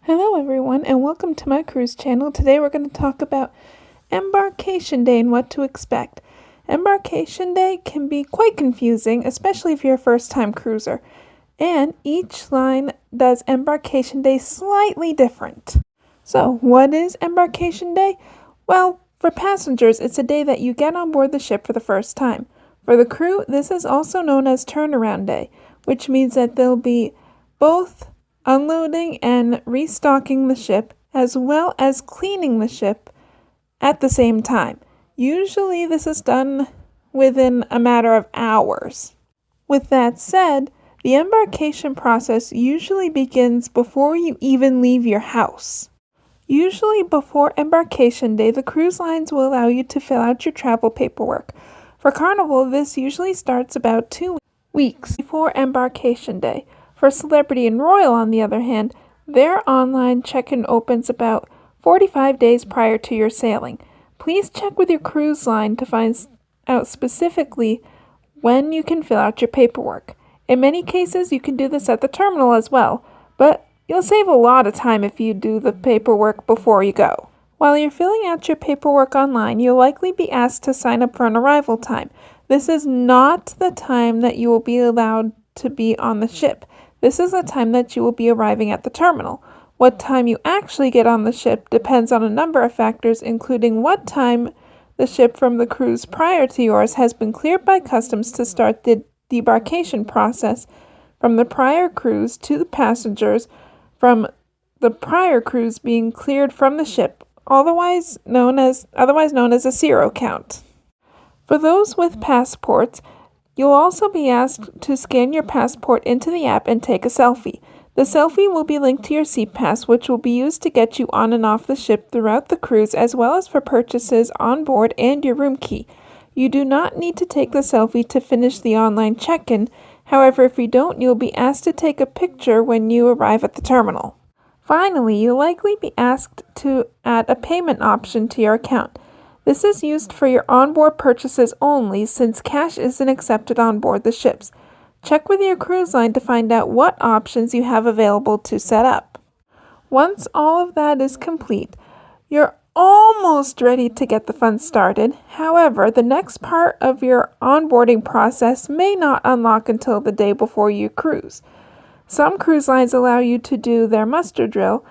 Hello everyone and welcome to my cruise channel. Today we're going to talk about Embarkation Day and what to expect. Embarkation Day can be quite confusing, especially if you're a first-time cruiser, and each line does Embarkation Day slightly different. So, what is Embarkation Day? Well, for passengers, it's a day that you get on board the ship for the first time. For the crew, this is also known as Turnaround Day, which means that they'll be both unloading and restocking the ship, as well as cleaning the ship at the same time. Usually this is done within a matter of hours. With that said, the embarkation process usually begins before you even leave your house. Usually before Embarkation Day, the cruise lines will allow you to fill out your travel paperwork. For Carnival, this usually starts about 2 weeks before Embarkation Day. For Celebrity and Royal, on the other hand, their online check-in opens about 45 days prior to your sailing. Please check with your cruise line to find out specifically when you can fill out your paperwork. In many cases, you can do this at the terminal as well, but you'll save a lot of time if you do the paperwork before you go. While you're filling out your paperwork online, you'll likely be asked to sign up for an arrival time. This is not the time that you will be allowed to be on the ship. This is the time that you will be arriving at the terminal. What time you actually get on the ship depends on a number of factors, including what time the ship from the cruise prior to yours has been cleared by customs to start the debarkation process from the prior cruise to the passengers from the prior cruise being cleared from the ship, otherwise known as a zero count. For those with passports, you'll also be asked to scan your passport into the app and take a selfie. The selfie will be linked to your seat pass, which will be used to get you on and off the ship throughout the cruise, as well as for purchases on board and your room key. You do not need to take the selfie to finish the online check-in. However, if you don't, you'll be asked to take a picture when you arrive at the terminal. Finally, you'll likely be asked to add a payment option to your account. This is used for your onboard purchases only, since cash isn't accepted on board the ships. Check with your cruise line to find out what options you have available to set up. Once all of that is complete, you're almost ready to get the fun started. However, the next part of your onboarding process may not unlock until the day before you cruise. Some cruise lines allow you to do their muster drill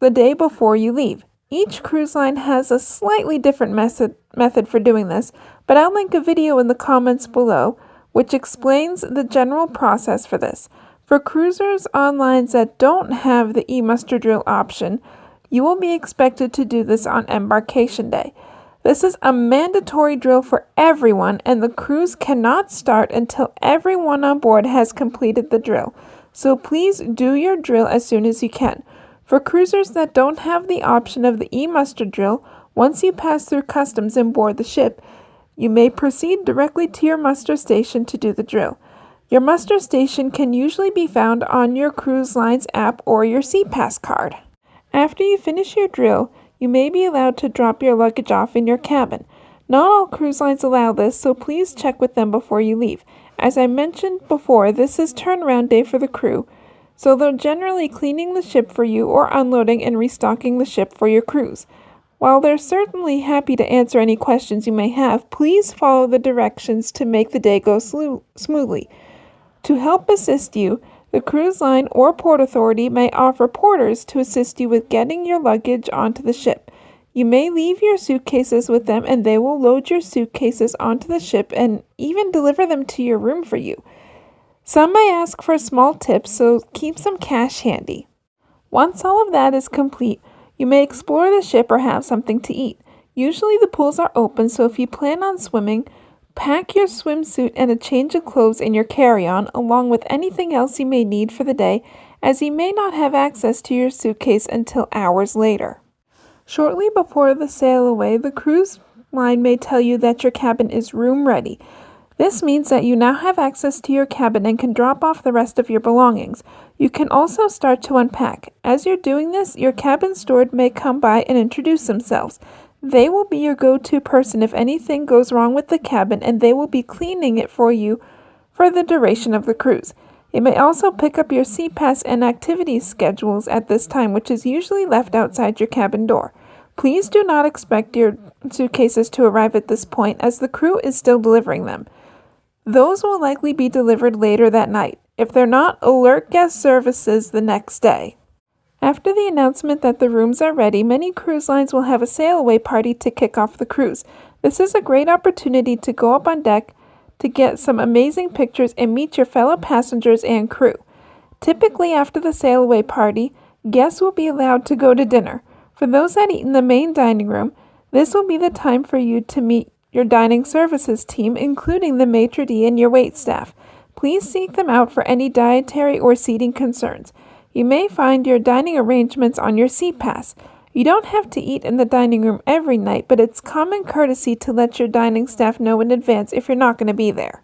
the day before you leave. Each cruise line has a slightly different method for doing this, but I'll link a video in the comments below which explains the general process for this. For cruisers on lines that don't have the e-muster drill option, you will be expected to do this on Embarkation Day. This is a mandatory drill for everyone, and the cruise cannot start until everyone on board has completed the drill. So please do your drill as soon as you can. For cruisers that don't have the option of the e-muster drill, once you pass through customs and board the ship, you may proceed directly to your muster station to do the drill. Your muster station can usually be found on your cruise line's app or your SeaPass card. After you finish your drill, you may be allowed to drop your luggage off in your cabin. Not all cruise lines allow this, so please check with them before you leave. As I mentioned before, this is turnaround day for the crew, so they're generally cleaning the ship for you or unloading and restocking the ship for your cruise. While they're certainly happy to answer any questions you may have, please follow the directions to make the day go smoothly. To help assist you, the cruise line or port authority may offer porters to assist you with getting your luggage onto the ship. You may leave your suitcases with them and they will load your suitcases onto the ship and even deliver them to your room for you. Some may ask for small tips, so keep some cash handy. Once all of that is complete, you may explore the ship or have something to eat. Usually the pools are open, so if you plan on swimming, pack your swimsuit and a change of clothes in your carry-on, along with anything else you may need for the day, as you may not have access to your suitcase until hours later. Shortly before the sail away, the cruise line may tell you that your cabin is room ready. This means that you now have access to your cabin and can drop off the rest of your belongings. You can also start to unpack. As you're doing this, your cabin steward may come by and introduce themselves. They will be your go-to person if anything goes wrong with the cabin, and they will be cleaning it for you for the duration of the cruise. You may also pick up your sea pass and activity schedules at this time, which is usually left outside your cabin door. Please do not expect your suitcases to arrive at this point, as the crew is still delivering them. Those will likely be delivered later that night. If they're not, alert guest services the next day. After the announcement that the rooms are ready, many cruise lines will have a sail-away party to kick off the cruise. This is a great opportunity to go up on deck to get some amazing pictures and meet your fellow passengers and crew. Typically, after the sail-away party, guests will be allowed to go to dinner. For those that eat in the main dining room, this will be the time for you to meet your dining services team, including the maitre d' and your waitstaff. Please seek them out for any dietary or seating concerns. You may find your dining arrangements on your seat pass. You don't have to eat in the dining room every night, but it's common courtesy to let your dining staff know in advance if you're not going to be there.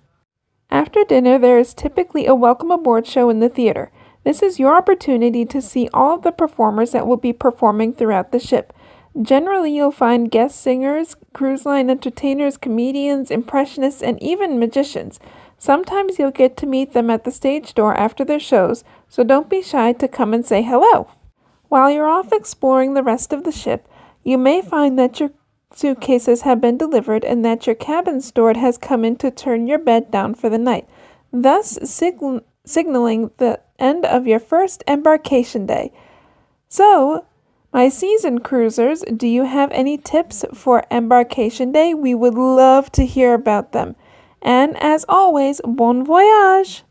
After dinner, there is typically a welcome aboard show in the theater. This is your opportunity to see all of the performers that will be performing throughout the ship. Generally, you'll find guest singers, cruise line entertainers, comedians, impressionists, and even magicians. Sometimes you'll get to meet them at the stage door after their shows, so don't be shy to come and say hello. While you're off exploring the rest of the ship, you may find that your suitcases have been delivered and that your cabin steward has come in to turn your bed down for the night, thus signaling the end of your first embarkation day. So, my seasoned cruisers, do you have any tips for embarkation day? We would love to hear about them. And as always, bon voyage!